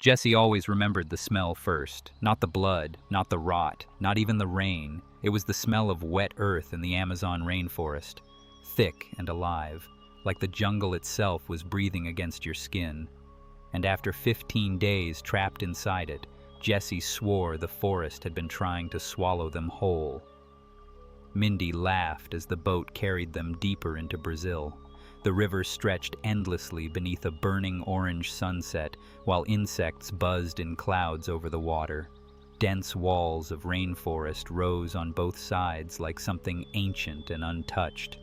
Jesse always remembered the smell first, not the blood, not the rot, not even the rain. It was the smell of wet earth in the Amazon rainforest, thick and alive, like the jungle itself was breathing against your skin. And after 15 days trapped inside it, Jesse swore the forest had been trying to swallow them whole. Mindy laughed as the boat carried them deeper into Brazil. The river stretched endlessly beneath a burning orange sunset, while insects buzzed in clouds over the water. Dense walls of rainforest rose on both sides like something ancient and untouched.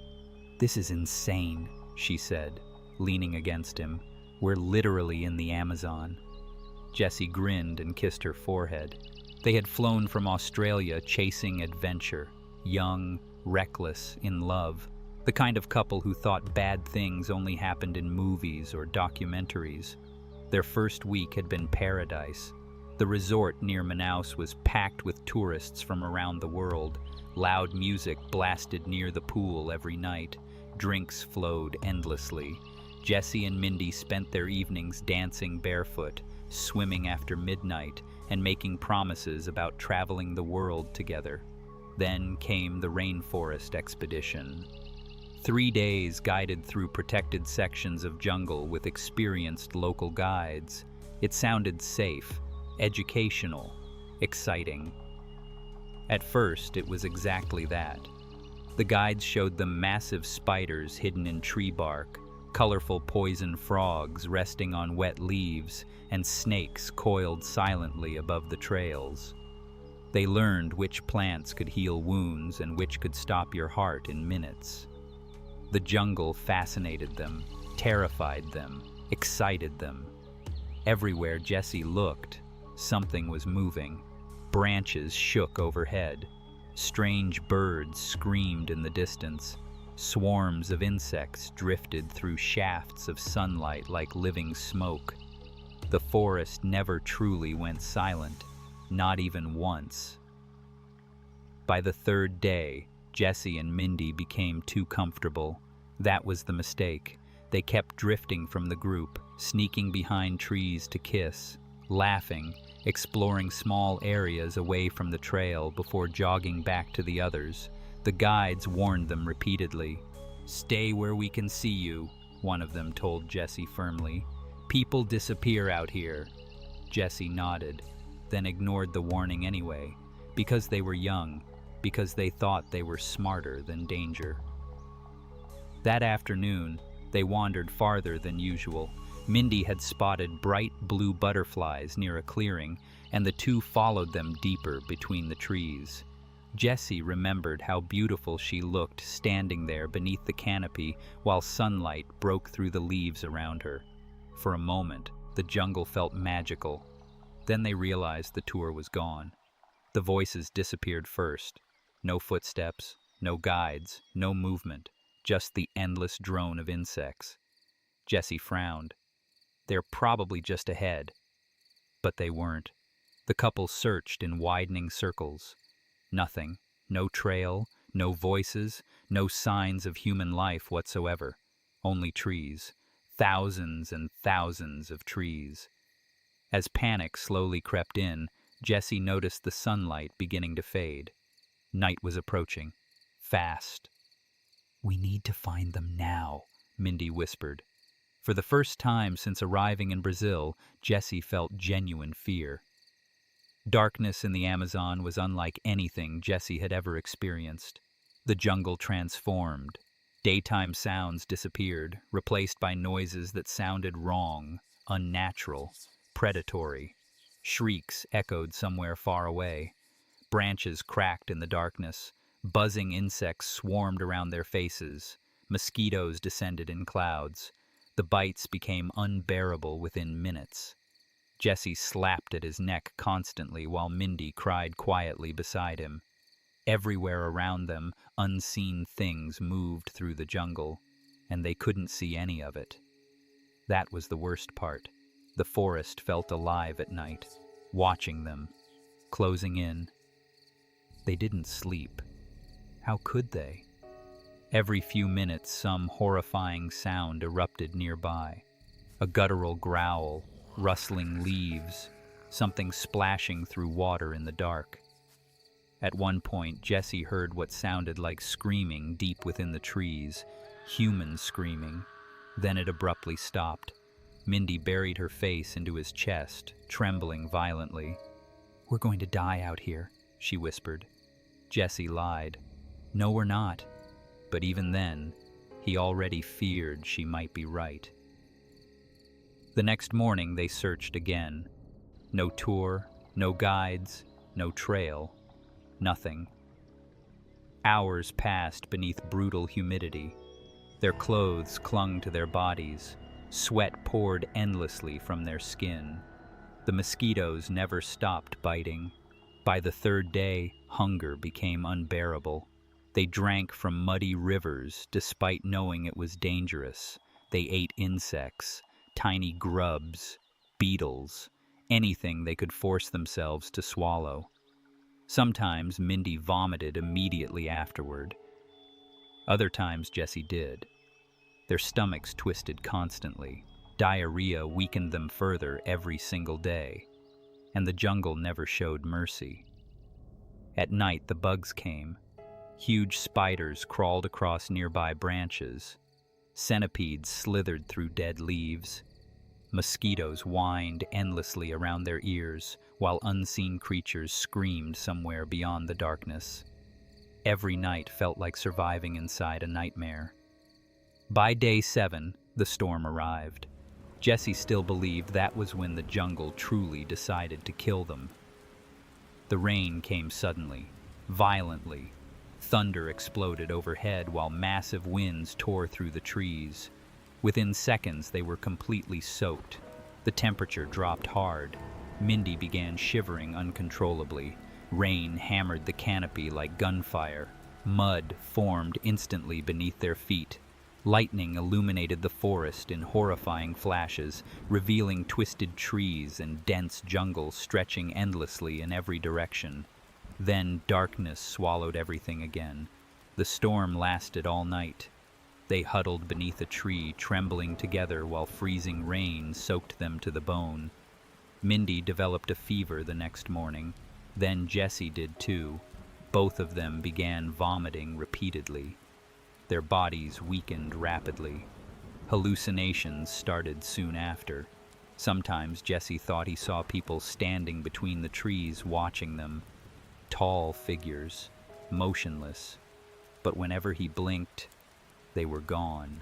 "This is insane," she said, leaning against him. "We're literally in the Amazon." Jesse grinned and kissed her forehead. They had flown from Australia chasing adventure, young, reckless, in love. The kind of couple who thought bad things only happened in movies or documentaries. Their first week had been paradise. The resort near Manaus was packed with tourists from around the world. Loud music blasted near the pool every night. Drinks flowed endlessly. Jesse and Mindy spent their evenings dancing barefoot, swimming after midnight, and making promises about traveling the world together. Then came the rainforest expedition. 3 days guided through protected sections of jungle with experienced local guides. It sounded safe, educational, exciting. At first, it was exactly that. The guides showed them massive spiders hidden in tree bark, colorful poison frogs resting on wet leaves, and snakes coiled silently above the trails. They learned which plants could heal wounds and which could stop your heart in minutes. The jungle fascinated them, terrified them, excited them. Everywhere Jesse looked, something was moving. Branches shook overhead. Strange birds screamed in the distance. Swarms of insects drifted through shafts of sunlight like living smoke. The forest never truly went silent, not even once. By the 3rd day, Jesse and Mindy became too comfortable. That was the mistake. They kept drifting from the group, sneaking behind trees to kiss, laughing, exploring small areas away from the trail before jogging back to the others. The guides warned them repeatedly. "Stay where we can see you," one of them told Jesse firmly. "People disappear out here." Jesse nodded, then ignored the warning anyway, because they were young, because they thought they were smarter than danger. That afternoon, they wandered farther than usual. Mindy had spotted bright blue butterflies near a clearing, and the two followed them deeper between the trees. Jesse remembered how beautiful she looked standing there beneath the canopy while sunlight broke through the leaves around her. For a moment, the jungle felt magical. Then they realized the tour was gone. The voices disappeared first. No footsteps, no guides, no movement, just the endless drone of insects. Jesse frowned. They're probably just ahead. But they weren't. The couple searched in widening circles. Nothing. No trail, no voices, no signs of human life whatsoever. Only trees. Thousands and thousands of trees. As panic slowly crept in, Jesse noticed the sunlight beginning to fade. Night was approaching. Fast. "We need to find them now," Mindy whispered. For the first time since arriving in Brazil, Jesse felt genuine fear. Darkness in the Amazon was unlike anything Jesse had ever experienced. The jungle transformed. Daytime sounds disappeared, replaced by noises that sounded wrong, unnatural, predatory. Shrieks echoed somewhere far away. Branches cracked in the darkness. Buzzing insects swarmed around their faces. Mosquitoes descended in clouds. The bites became unbearable within minutes. Jesse slapped at his neck constantly while Mindy cried quietly beside him. Everywhere around them, unseen things moved through the jungle, and they couldn't see any of it. That was the worst part. The forest felt alive at night, watching them, closing in. They didn't sleep. How could they? Every few minutes, some horrifying sound erupted nearby. A guttural growl, rustling leaves, something splashing through water in the dark. At one point, Jesse heard what sounded like screaming deep within the trees, human screaming. Then it abruptly stopped. Mindy buried her face into his chest, trembling violently. "We're going to die out here," she whispered. Jesse lied. "No, we're not." But even then, he already feared she might be right. The next morning, they searched again. No tour, no guides, no trail. Nothing. Hours passed beneath brutal humidity. Their clothes clung to their bodies. Sweat poured endlessly from their skin. The mosquitoes never stopped biting. By the third day, hunger became unbearable. They drank from muddy rivers despite knowing it was dangerous. They ate insects, tiny grubs, beetles, anything they could force themselves to swallow. Sometimes Mindy vomited immediately afterward. Other times Jesse did. Their stomachs twisted constantly. Diarrhea weakened them further every single day. And the jungle never showed mercy. At night the bugs came. Huge spiders crawled across nearby branches. Centipedes slithered through dead leaves. Mosquitoes whined endlessly around their ears, while unseen creatures screamed somewhere beyond the darkness. Every night felt like surviving inside a nightmare. By day 7, the storm arrived. Jesse still believed that was when the jungle truly decided to kill them. The rain came suddenly, violently. Thunder exploded overhead while massive winds tore through the trees. Within seconds, they were completely soaked. The temperature dropped hard. Mindy began shivering uncontrollably. Rain hammered the canopy like gunfire. Mud formed instantly beneath their feet. Lightning illuminated the forest in horrifying flashes, revealing twisted trees and dense jungle stretching endlessly in every direction. Then darkness swallowed everything again. The storm lasted all night. They huddled beneath a tree, trembling together while freezing rain soaked them to the bone. Mindy developed a fever the next morning. Then Jesse did too. Both of them began vomiting repeatedly. Their bodies weakened rapidly. Hallucinations started soon after. Sometimes Jesse thought he saw people standing between the trees watching them. Tall figures, motionless. But whenever he blinked, they were gone.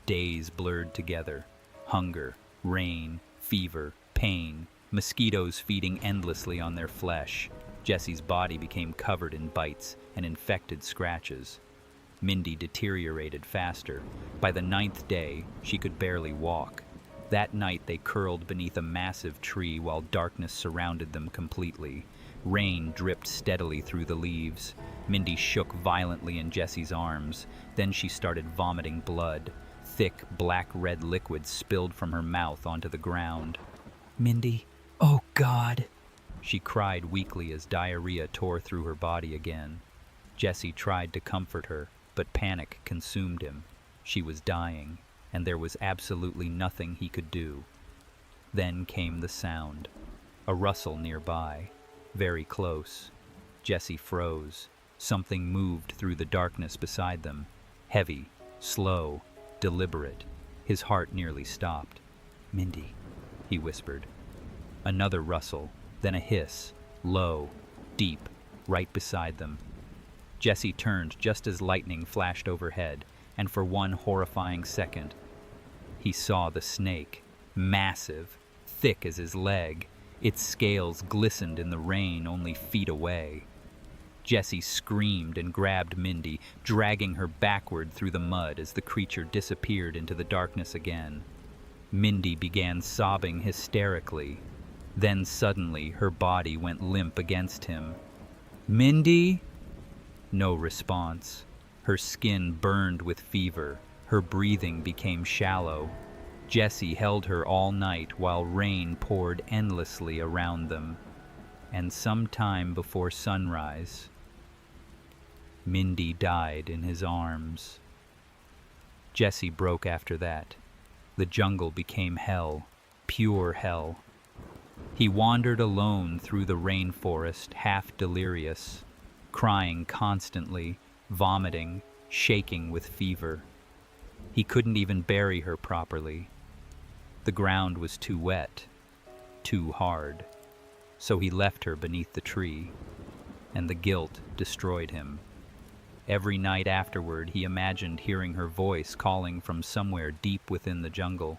Days blurred together. Hunger, rain, fever, pain, mosquitoes feeding endlessly on their flesh. Jesse's body became covered in bites and infected scratches. Mindy deteriorated faster. By the 9th day, she could barely walk. That night they curled beneath a massive tree while darkness surrounded them completely. Rain dripped steadily through the leaves. Mindy shook violently in Jesse's arms. Then she started vomiting blood. Thick, black-red liquid spilled from her mouth onto the ground. "Mindy, oh God!" she cried weakly as diarrhea tore through her body again. Jesse tried to comfort her, but panic consumed him. She was dying, and there was absolutely nothing he could do. Then came the sound. A rustle nearby, very close. Jesse froze. Something moved through the darkness beside them. Heavy, slow, deliberate. His heart nearly stopped. "Mindy," he whispered. Another rustle, then a hiss, low, deep, right beside them. Jesse turned just as lightning flashed overhead, and for one horrifying second, he saw the snake, massive, thick as his leg. Its scales glistened in the rain only feet away. Jesse screamed and grabbed Mindy, dragging her backward through the mud as the creature disappeared into the darkness again. Mindy began sobbing hysterically. Then suddenly her body went limp against him. "Mindy?" No response. Her skin burned with fever. Her breathing became shallow. Jesse held her all night while rain poured endlessly around them. And some time before sunrise, Mindy died in his arms. Jesse broke after that. The jungle became hell. Pure hell. He wandered alone through the rainforest, half delirious, crying constantly, vomiting, shaking with fever. He couldn't even bury her properly. The ground was too wet, too hard. So he left her beneath the tree, and the guilt destroyed him. Every night afterward, he imagined hearing her voice calling from somewhere deep within the jungle.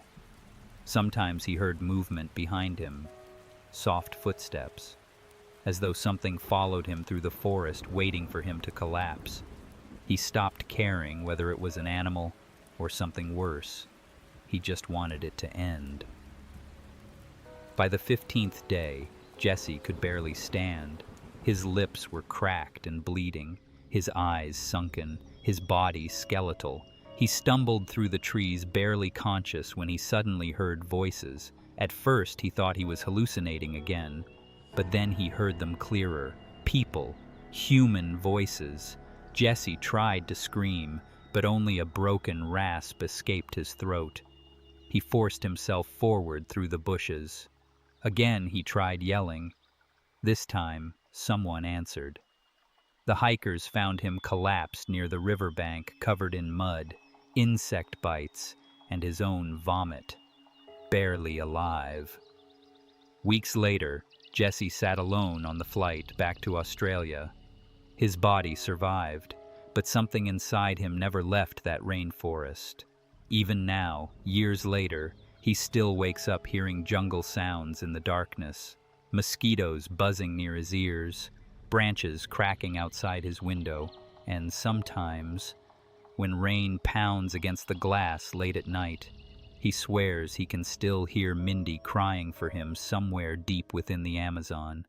Sometimes he heard movement behind him, soft footsteps, as though something followed him through the forest, waiting for him to collapse. He stopped caring whether it was an animal or something worse. He just wanted it to end. By the 15th day, Jesse could barely stand. His lips were cracked and bleeding, his eyes sunken, his body skeletal. He stumbled through the trees, barely conscious, when he suddenly heard voices. At first, he thought he was hallucinating again, but then he heard them clearer. People, human voices. Jesse tried to scream, but only a broken rasp escaped his throat. He forced himself forward through the bushes. Again he tried yelling. This time, someone answered. The hikers found him collapsed near the riverbank, covered in mud, insect bites, and his own vomit. Barely alive. Weeks later, Jesse sat alone on the flight back to Australia. His body survived, but something inside him never left that rainforest. Even now, years later, he still wakes up hearing jungle sounds in the darkness, mosquitoes buzzing near his ears, branches cracking outside his window, and sometimes, when rain pounds against the glass late at night, he swears he can still hear Mindy crying for him somewhere deep within the Amazon.